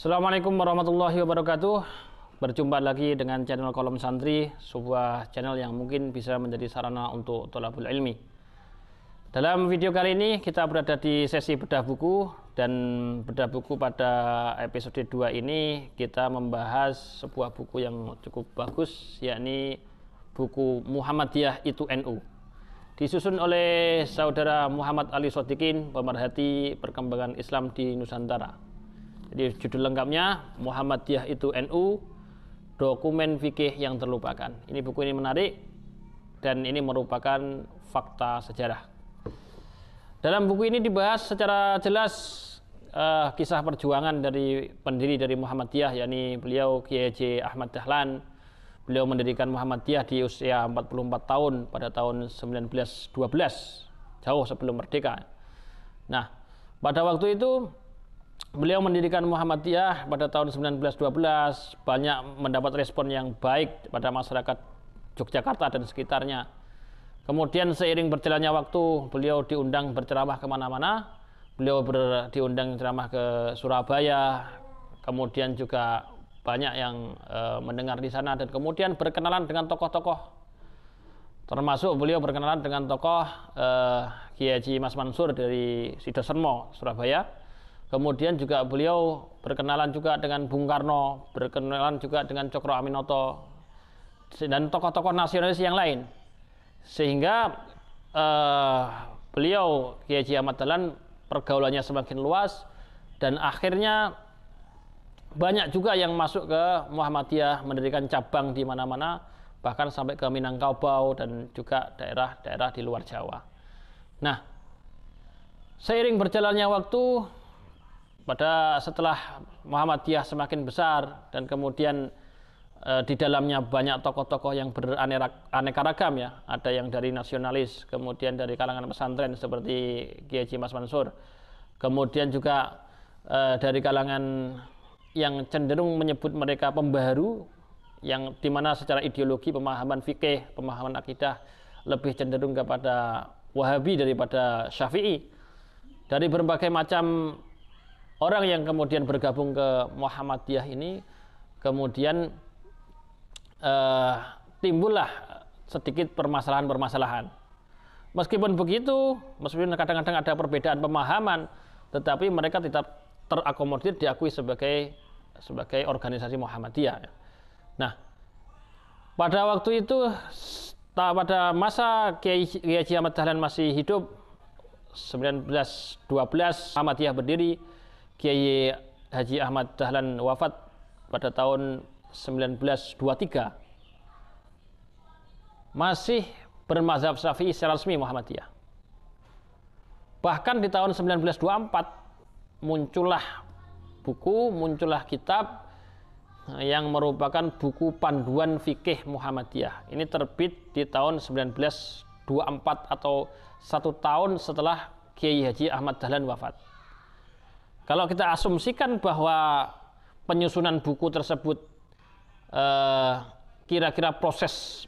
Assalamualaikum warahmatullahi wabarakatuh. Berjumpa lagi dengan channel Kolom Santri, sebuah channel yang mungkin bisa menjadi sarana untuk thalabul ilmi. Dalam video kali ini kita berada di sesi bedah buku, dan bedah buku pada episode 2 ini kita membahas sebuah buku yang cukup bagus, yakni buku Muhammadiyah itu NU. Disusun oleh saudara Muhammad Ali Shodikin, pemerhati perkembangan Islam di Nusantara. Jadi judul lengkapnya Muhammadiyah itu NU, dokumen fikih yang terlupakan. Ini buku ini menarik dan ini merupakan fakta sejarah. Dalam buku ini dibahas secara jelas kisah perjuangan dari pendiri dari Muhammadiyah, yakni beliau Kiai Haji Ahmad Dahlan. Beliau mendirikan Muhammadiyah di usia 44 tahun pada tahun 1912, jauh sebelum merdeka. Nah, pada waktu itu beliau mendirikan Muhammadiyah pada tahun 1912, banyak mendapat respon yang baik pada masyarakat Yogyakarta dan sekitarnya. Kemudian seiring berjalannya waktu, beliau diundang berceramah kemana-mana. Beliau diundang ceramah ke Surabaya, kemudian juga banyak yang mendengar di sana, dan kemudian berkenalan dengan tokoh-tokoh. Termasuk beliau berkenalan dengan tokoh Kiai Haji Mas Mansur dari Sidosermo, Surabaya. Kemudian juga beliau berkenalan juga dengan Bung Karno, berkenalan juga dengan Cokro Aminoto, dan tokoh-tokoh nasionalis yang lain. Sehingga beliau Kiai Haji Ahmad Dahlan pergaulannya semakin luas, dan akhirnya banyak juga yang masuk ke Muhammadiyah, mendirikan cabang di mana-mana, bahkan sampai ke Minangkabau dan juga daerah-daerah di luar Jawa. Nah, seiring berjalannya waktu, setelah Muhammadiyah semakin besar dan kemudian di dalamnya banyak tokoh-tokoh yang beraneka ragam, ya. Ada yang dari nasionalis, kemudian dari kalangan pesantren seperti Kiai Haji Mas Mansur, kemudian juga dari kalangan yang cenderung menyebut mereka pembaharu, yang dimana secara ideologi, pemahaman fikih, pemahaman akidah lebih cenderung kepada Wahabi daripada Syafi'i. Dari berbagai macam orang yang kemudian bergabung ke Muhammadiyah ini, kemudian timbullah sedikit permasalahan-permasalahan. Meskipun begitu, meskipun kadang-kadang ada perbedaan pemahaman, tetapi mereka tetap terakomodir, diakui sebagai organisasi Muhammadiyah. Nah, pada waktu itu, pada masa Kiai Haji Ahmad Dahlan masih hidup, 1912 Muhammadiyah berdiri. Kiai Haji Ahmad Dahlan wafat pada tahun 1923. Masih bermazhab Syafi'i secara resmi Muhammadiyah. Bahkan di tahun 1924 muncullah kitab yang merupakan buku panduan fikih Muhammadiyah. Ini terbit di tahun 1924 atau 1 tahun setelah Kiai Haji Ahmad Dahlan wafat. Kalau kita asumsikan bahwa penyusunan buku tersebut kira-kira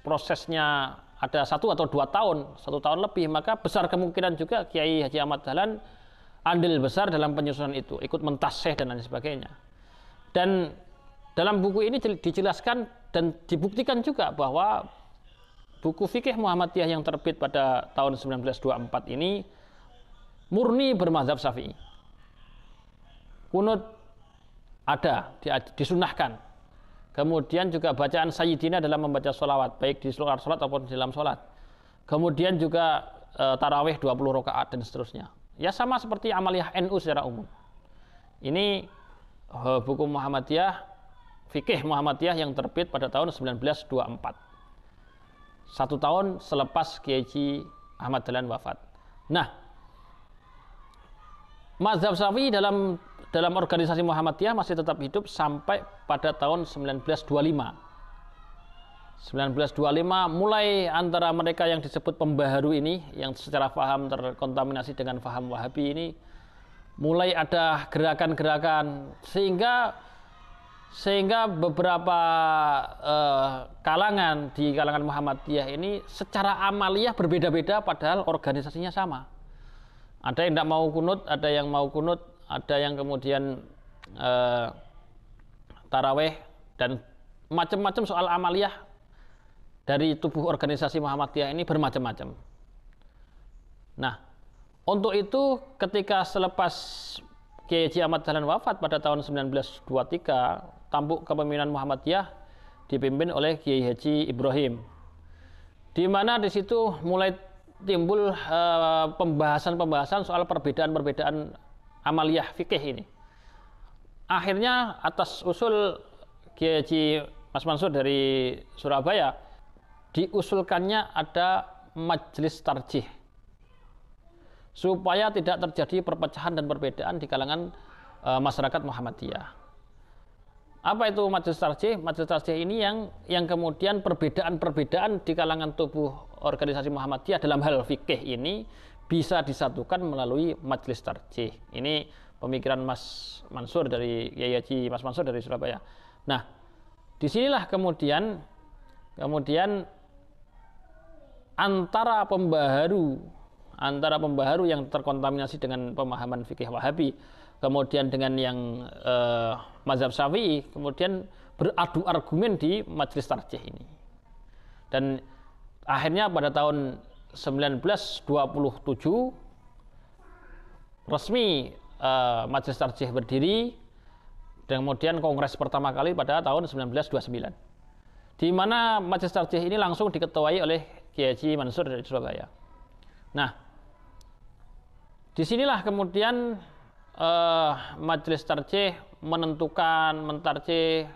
prosesnya ada 1 atau 2 tahun, 1 tahun lebih, maka besar kemungkinan juga Kiai Haji Ahmad Dahlan andil besar dalam penyusunan itu, ikut mentasih dan lain sebagainya. Dan dalam buku ini dijelaskan dan dibuktikan juga bahwa buku fikih Muhammadiyah yang terbit pada tahun 1924 ini murni bermazhab Syafi'i. Kunut ada, disunahkan. Kemudian juga bacaan Sayyidina dalam membaca sholawat, baik di luar sholat ataupun di dalam sholat. Kemudian juga tarawih 20 rakaat dan seterusnya. Ya, sama seperti amaliyah NU secara umum. Ini buku Muhammadiyah, fikih Muhammadiyah yang terbit pada tahun 1924. 1 tahun selepas Kiai Haji Ahmad Dahlan wafat. Nah, mazhab Syafi'i dalam organisasi Muhammadiyah masih tetap hidup sampai pada tahun 1925. 1925 mulai antara mereka yang disebut pembaharu ini, yang secara faham terkontaminasi dengan faham Wahabi ini, mulai ada gerakan-gerakan sehingga beberapa kalangan di kalangan Muhammadiyah ini secara amaliyah berbeda-beda padahal organisasinya sama. Ada yang tidak mau kunut, ada yang mau kunut, ada yang kemudian taraweh, dan macam-macam soal amaliyah dari tubuh organisasi Muhammadiyah ini bermacam-macam. Nah, untuk itu ketika selepas Kiai Haji Ahmad Dahlan wafat pada tahun 1923, tampuk kepemimpinan Muhammadiyah dipimpin oleh Kiai Haji Ibrahim, di mana di situ mulai timbul pembahasan-pembahasan soal perbedaan-perbedaan amaliyah fikih ini. Akhirnya atas usul Kiai Haji Mas Mansur dari Surabaya, diusulkannya ada majelis tarjih supaya tidak terjadi perpecahan dan perbedaan di kalangan masyarakat Muhammadiyah. Apa itu majelis tarjih? Majelis tarjih ini yang kemudian perbedaan-perbedaan di kalangan tubuh organisasi Muhammadiyah dalam hal fikih ini bisa disatukan melalui majelis tarjih. Ini pemikiran Mas Mansur dari Kiai Haji Mas Mansur dari Surabaya. Nah, disinilah kemudian antara pembaharu yang terkontaminasi dengan pemahaman fikih Wahabi, kemudian dengan yang mazhab Syafi'i, kemudian beradu argumen di majelis tarjih ini. Dan akhirnya pada tahun 1927 resmi majelis tarjih berdiri, dan kemudian kongres pertama kali pada tahun 1929, di mana majelis tarjih ini langsung diketuai oleh Kiai Haji Mansur dari Surabaya. Nah, disinilah kemudian majelis tarjih mentarjih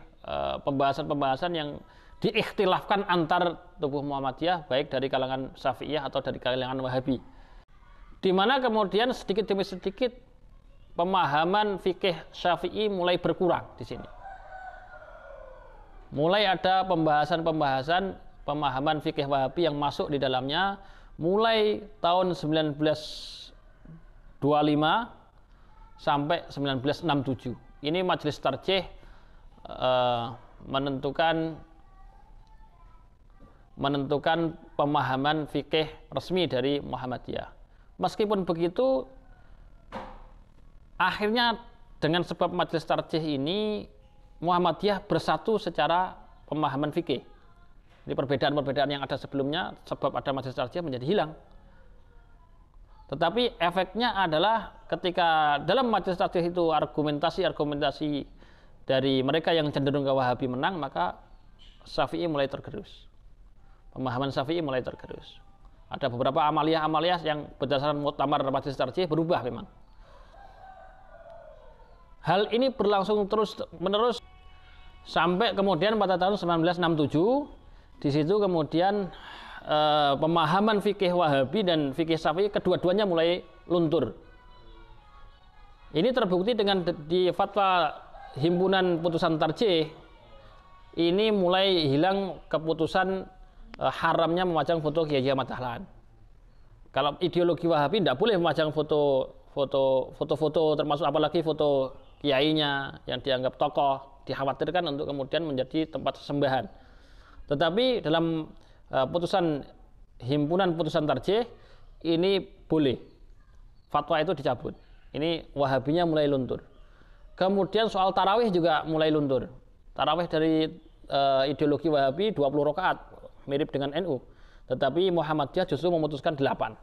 pembahasan-pembahasan yang diikhtilafkan antar tubuh Muhammadiyah, baik dari kalangan Syafi'iyah atau dari kalangan Wahabi, di mana kemudian sedikit demi sedikit pemahaman fikih Syafi'i mulai berkurang di sini. Mulai ada pembahasan-pembahasan pemahaman fikih Wahabi yang masuk di dalamnya mulai tahun 1925 sampai 1967. Ini majelis tarjih menentukan pemahaman fikih resmi dari Muhammadiyah. Meskipun begitu, akhirnya dengan sebab majelis tarjih ini Muhammadiyah bersatu secara pemahaman fikih. Jadi perbedaan-perbedaan yang ada sebelumnya sebab ada majelis tarjih menjadi hilang. Tetapi efeknya adalah ketika dalam majelis tarjih itu argumentasi dari mereka yang cenderung ke Wahabi menang, maka Syafi'i mulai tergerus. Pemahaman Syafi'i mulai tergerus. Ada beberapa amaliyah-amaliyah yang berdasarkan muktamar majelis tarjih berubah memang. Hal ini berlangsung terus-menerus sampai kemudian pada tahun 1967, di situ kemudian pemahaman fikih Wahabi dan fikih Syafi'i kedua-duanya mulai luntur. Ini terbukti dengan di fatwa Himpunan Putusan Tarjih, ini mulai hilang keputusan haramnya memajang foto Kiai Haji Ahmad Dahlan. Kalau ideologi Wahabi tidak boleh memajang foto-foto termasuk apalagi foto kiainya yang dianggap tokoh, dikhawatirkan untuk kemudian menjadi tempat sesembahan. Tetapi dalam putusan Himpunan Putusan Tarjih ini boleh, fatwa itu dicabut. Ini Wahabinya mulai luntur. Kemudian soal tarawih juga mulai luntur. Tarawih dari ideologi Wahabi 20 rakaat, mirip dengan NU. Tetapi Muhammadiyah justru memutuskan 8.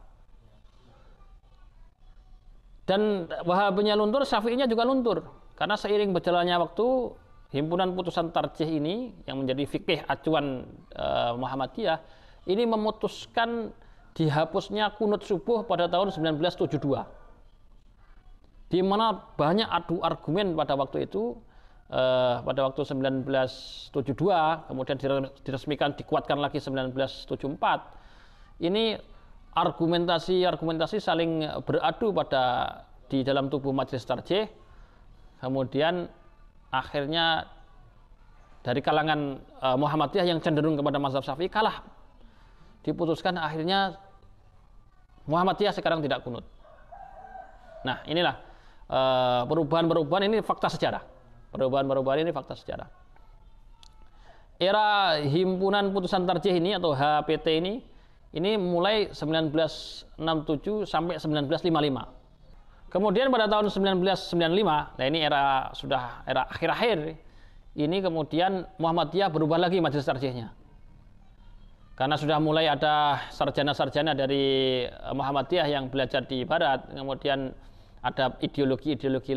Dan Wahabinya luntur, Syafi'inya juga luntur. Karena seiring berjalannya waktu, Himpunan Putusan Tarjih ini yang menjadi fikih acuan Muhammadiyah ini memutuskan dihapusnya kunut subuh pada tahun 1972, di mana banyak adu argumen pada waktu itu, pada waktu 1972, kemudian diresmikan, dikuatkan lagi 1974. Ini argumentasi saling beradu di dalam tubuh majelis tarjih. Kemudian akhirnya dari kalangan Muhammadiyah yang cenderung kepada mazhab Syafi'i kalah. Diputuskan akhirnya Muhammadiyah sekarang tidak kunut. Nah, inilah perubahan-perubahan ini fakta sejarah. Perubahan-perubahan ini fakta sejarah. Era Himpunan Putusan Tarjih ini atau HPT ini mulai 1967 sampai 1955. Kemudian pada tahun 1995, nah ini era akhir-akhir, ini kemudian Muhammadiyah berubah lagi majelis tarjihnya. Karena sudah mulai ada sarjana-sarjana dari Muhammadiyah yang belajar di Barat, kemudian ada ideologi-ideologi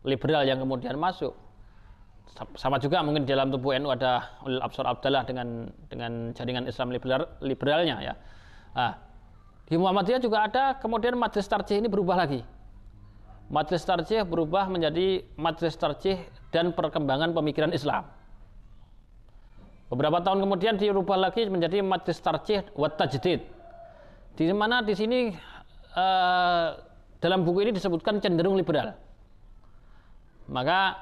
liberal yang kemudian masuk. Sama juga mungkin di dalam tubuh NU ada Ulil Absar Abdallah dengan jaringan Islam liberalnya ya. Nah, di Muhammadiyah juga ada kemudian majelis tarjih ini berubah lagi. Majelis tarjih berubah menjadi majelis tarjih dan perkembangan pemikiran Islam. Beberapa tahun kemudian dirubah lagi menjadi majelis tarjih wa tajdid. Di mana di sini dalam buku ini disebutkan cenderung liberal. Maka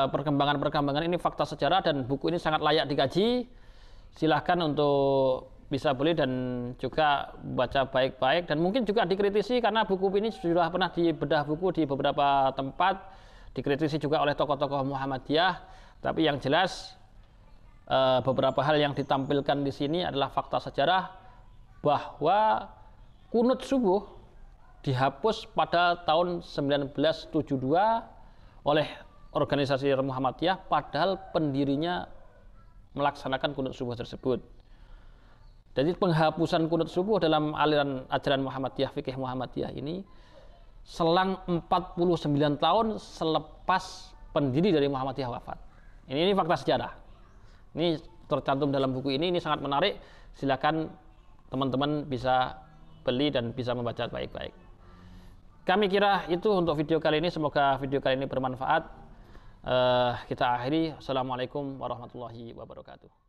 perkembangan-perkembangan ini fakta sejarah dan buku ini sangat layak dikaji. Silahkan untuk bisa beli dan juga baca baik-baik, dan mungkin juga dikritisi karena buku ini sudah pernah dibedah buku di beberapa tempat, dikritisi juga oleh tokoh-tokoh Muhammadiyah. Tapi yang jelas beberapa hal yang ditampilkan di sini adalah fakta sejarah bahwa kunut subuh dihapus pada tahun 1972 oleh organisasi Muhammadiyah, padahal pendirinya melaksanakan kunut subuh tersebut. Jadi penghapusan kunut subuh dalam aliran ajaran Muhammadiyah, fikih Muhammadiyah ini selang 49 tahun selepas pendiri dari Muhammadiyah wafat. Ini fakta sejarah. Ini tercantum dalam buku ini sangat menarik. Silakan teman-teman bisa beli dan bisa membaca baik-baik. Kami kira itu untuk video kali ini. Semoga video kali ini bermanfaat. Kita akhiri. Assalamualaikum warahmatullahi wabarakatuh.